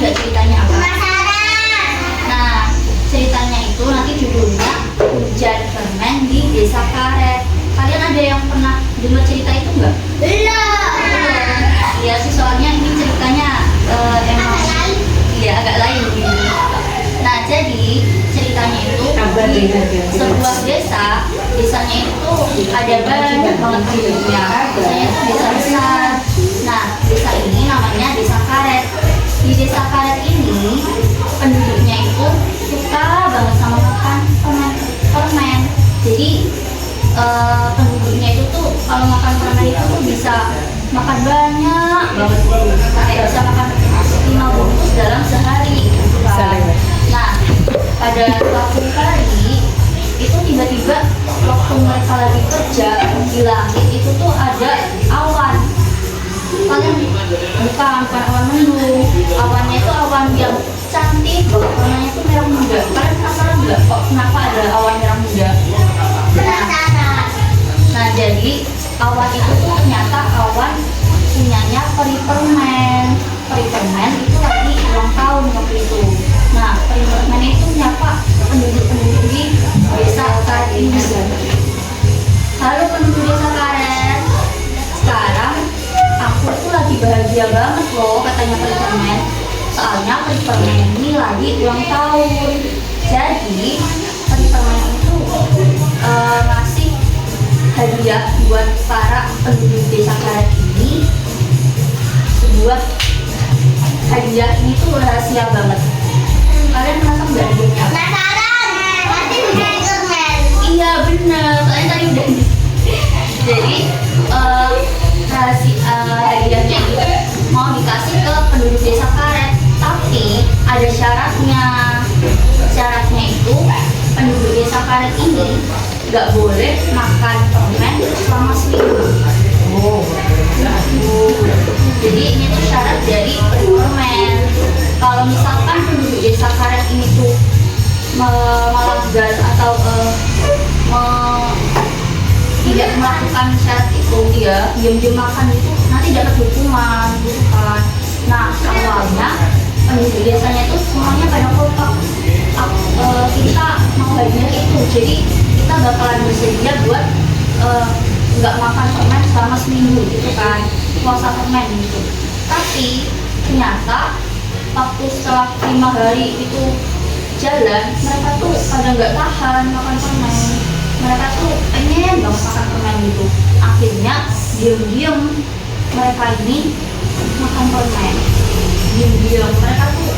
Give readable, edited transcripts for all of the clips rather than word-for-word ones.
nggak ceritanya apa? Nah, ceritanya itu nanti judulnya Hujan Permen di Desa Karet. Kalian ada yang pernah dengar cerita itu nggak? Belum. Iya sih, soalnya ini ceritanya emang iya agak lain gitu. Nah, jadi ceritanya itu di sebuah desanya itu ada banyak banget penduduknya. Desanya itu desa besar. Nah, desa ini namanya Desa Karet. Di Desa Karet ini penduduknya itu suka banget sama makan permen. Jadi penduduknya itu tuh kalau makan permen itu tuh bisa makan banyak banget, kayak bisa makan 5 bungkus dalam sehari gitu kan. Nah, pada suatu hari itu tiba-tiba waktu mereka lagi kerja di langit itu tuh ada awan. Kalian bukan awan mendung, awannya itu awan yang cantik banget, warnanya itu merah muda. Kalian penasaran nggak kok kenapa ada awan merah muda? Nah, jadi awan itu tuh ternyata awan punyanya peri permen. Peri permen itu lagi ulang tahun waktu itu. Nah, peri permen itu nyapa penduduk-penduduk di desa Karet ini. Halo penduduk desa Karet, sekarang aku tuh lagi bahagia banget loh, katanya peri permen. Soalnya peri permen ini lagi ulang tahun. Jadi peri permen itu ngasih hadiah buat para penduduk desa Karet ini. Sebuah hadiah ini tuh rahasia banget. Kalian penasaran nggak hadiahnya? Penasaran? Pasti bisa permen. Iya bener, soalnya tadi udah. Jadi rahasia hadiahnya itu mau dikasih ke penduduk desa Karet, tapi ada syaratnya. Syaratnya itu penduduk desa Karet ini nggak boleh makan permen selama seminggu. Jadi ini tuh syarat dari permen. Kalau misalkan penduduk desa Karet ini tuh melanggar atau tidak melakukan syarat itu, dia diam-diam makan itu nanti dapat hukuman gitu kan. Nah, awalnya penduduk desanya itu semuanya pada kompak. Kita mau hadiah itu, jadi kita bakalan bersedia buat nggak makan permen selama seminggu gitu kan, puasa permen gitu. Tapi ternyata waktu setelah 5 hari itu jalan, mereka tuh pada nggak tahan makan permen. Mereka tuh pengen banget makan permen gitu. Akhirnya diam-diam mereka ini makan permen. Diam-diam mereka tuh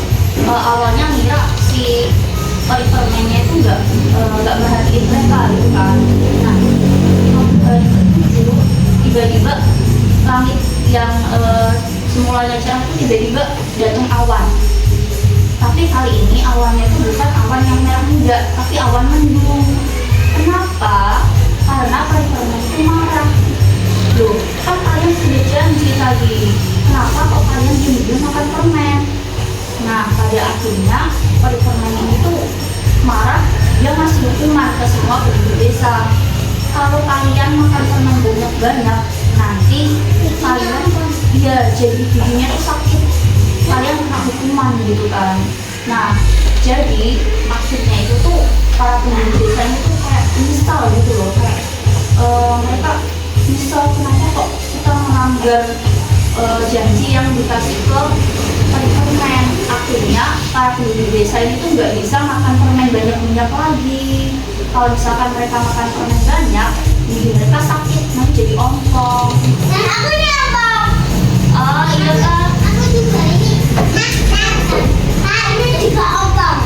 awalnya ngira si peri permennya itu nggak merhatiin mereka gitu kan. Nah, hari ke-7 tiba-tiba langit yang semulanya cerah tuh tiba-tiba datang awan. Tapi kali ini awannya itu bukan awan yang merah muda, tapi awan mendung. Kenapa? Karena peri permen itu marah. Loh, kan kalian sudah janji tadi. Kenapa kok kalian diam-diam makan permen? Nah, pada akhirnya peri permen ini tuh marah. Dia ngasih hukuman ke semua penduduk desa. Kalau kalian makan permen banyak-banyak, nanti kalian jadi giginya tuh sakit. Kalian kena hukuman gitu kan. Nah, jadi maksudnya itu tuh para penduduk desa itu kayak nyesal gitu loh, kayak mereka nyesal kenapa kok kita melanggar janji yang dikasih ke peri permen. Akhirnya para penduduk desa ini tuh nggak bisa makan permen banyak-banyak lagi. Kalau misalkan mereka makan permen banyak, gigi mereka sakit, nanti jadi ompong. Dan aku ompong. Oh iya kan? Aku juga ini. Ini juga ompong.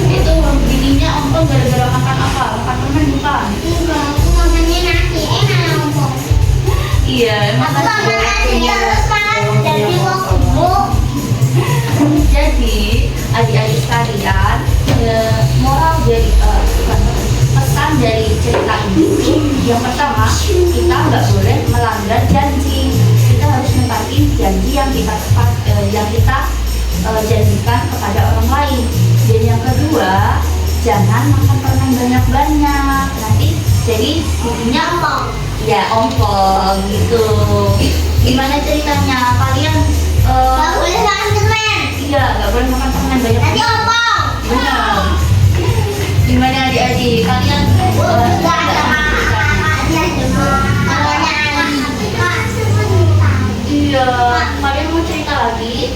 Itu giginya ompong gara-gara makan apa? Makan permen bukan? Enggak, aku makannya nasi. Enak ompong. Iya, emang Aku makan nasi terus makan jadi mau kubuk. Jadi adik-adik sekalian, moral dari pesan dari cerita ini, yang pertama, kita nggak boleh melanggar janji. Kita harus menepatin janji yang kita janjikan kepada orang lain. Dan yang kedua, jangan makan permen banyak-banyak, nanti jadi giginya ompong. Ya ompong gitu. Gimana ceritanya? Kalian Gak boleh makan permen. Iya, nggak boleh makan permen banyak. Nanti opong. Benar. Gimana adik-adik? Kalian Nggak ada kakaknya cuma namanya Ali. Iya. Kalian mau cerita lagi?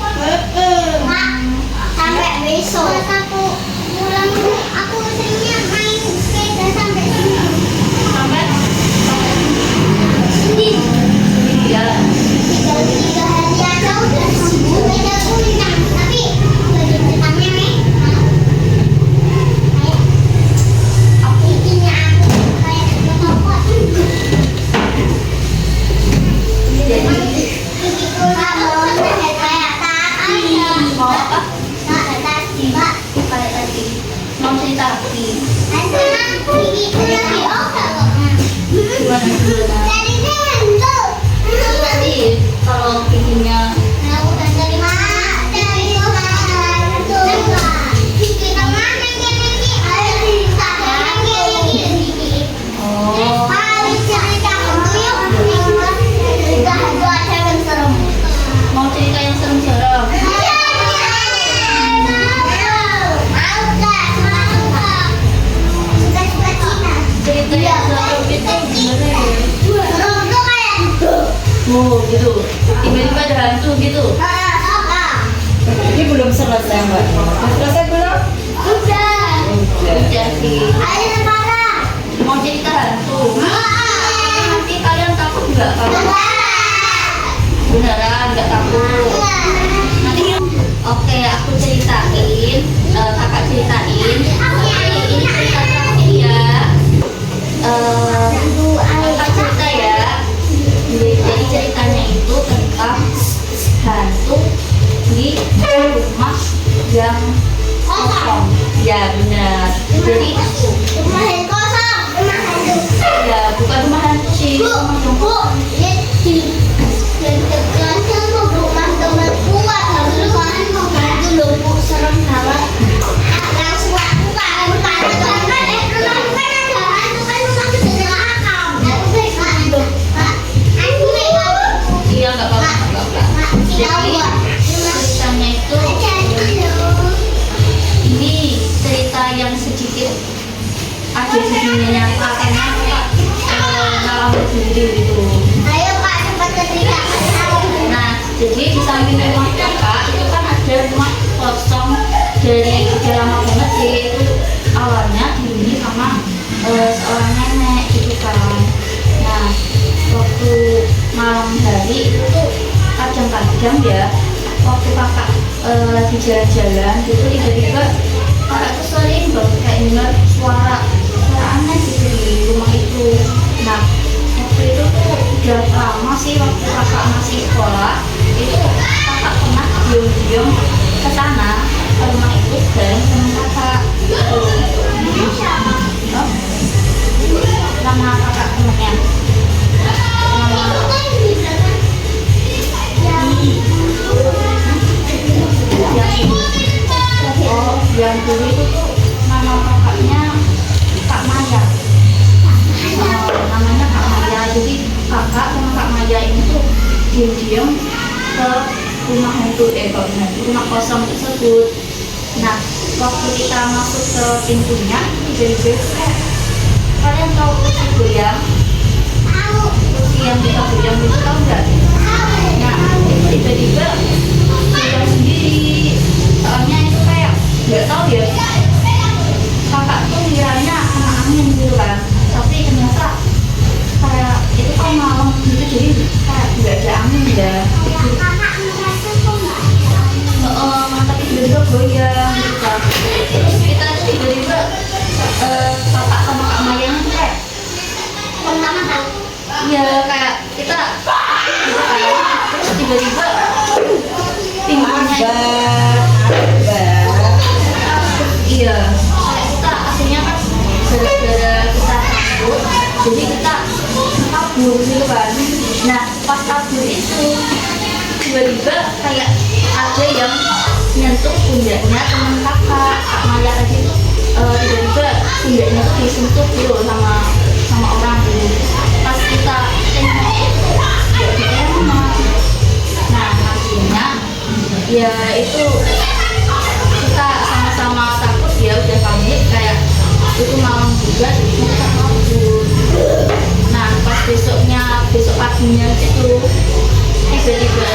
Mak, sampai besok. Aku pulang, aku seringnya main sepeda sampai sini. Sampai Sini. iya. 3 hari aja udah sembuh. Sepedaku hilang, tapi baju depannya nih. Aku bikinnya aku kayak kepopot. Jadi Gigiku mau kayak tadi. mau apa? Kayak tadi, Pak. Kayak tadi. Mau cerita lagi. Gigiku lagi oke kok. Gimana gimana? Dari dulu. Tadi kalau giginya Aku dari mana? Dari mana? Gigi mana gigi? Ada di sana gigi. oh Paling cerita dulu yuk. Udah dua cewek serem. mau cerita yang serem-serem. Cerita yang serem itu gimana ya? Oh gitu. Tiba-tiba ada hantu gitu. Ini belum selesai mbak. Udah selesai belum? Udah sih. Mau cerita hantu. Nanti kalian takut nggak kalau beneran nggak takut? Nanti oke aku ceritain, kakak ceritain. Tapi ini cerita terakhir ya. Kakak cerita ya. Jadi ceritanya itu tentang hantu di rumah yang kosong. Ya benar. Jadi ya bukan rumah hantu sih, rumah yang Serem banget. Langsung aku kangen banget. Rumahku kan ada hantu kan rumahku jadi makam. Aku iya nggak apa-apa. Jadi ceritanya itu ini cerita yang sedikit ada sedihnya karena kakak ngalamin sendiri gitu. Ayo Pak cepat ceritakan. Nah, jadi di samping rumah kakak itu kan ada rumah kosong dari udah lama banget sih. Itu awalnya dihuni sama seorang nenek gitu kan. Nah, waktu malam hari itu tuh kadang-kadang ya waktu kakak lagi jalan-jalan gitu tiba-tiba kakak tuh sering banget kayak dengar suara aneh gitu di rumah itu. Nah, waktu itu tuh udah lama sih waktu kakak masih sekolah itu kakak pernah diam-diam ke sana ke rumah itu dan sama kakak gitu. Oh, nama kakak temennya yang dulu itu tuh nama kakaknya Kak Maya. Namanya Kak Maya. Jadi kakak sama Kak Maya ini tuh diam-diam ke rumah hantu rumah kosong tersebut. Nah, waktu kita masuk ke pintunya tiba-tiba kalian tahu kursi goyang? Kursi yang kita goyang itu tahu nggak? Nah, itu tiba-tiba goyang sendiri. Soalnya itu kayak nggak tahu ya. Kakak tuh ngiranya kena angin gitu kan. Tapi ternyata kayak itu kan malam gitu jadi kayak nggak ada angin ya. Tapi tiba-tiba goyang gitu kan. Terus kita tiba-tiba kakak sama Kak Maya ini kayak iya kayak kita gitu kan. Terus tiba-tiba pintunya iya kayak kita aslinya kan gara-gara kita takut jadi kita kabur gitu kan. Nah pas kabur itu tiba-tiba kayak ada yang nyentuh pundaknya teman kakak Kak Maya tadi tuh tiba-tiba pundaknya tuh disentuh gitu sama orang gitu. Pas kita tengok itu nggak ada rumah. Nah akhirnya ya itu kita sama-sama takut ya, udah panik kayak itu malam juga jadi kita kabur. Nah pas besok paginya itu tiba-tiba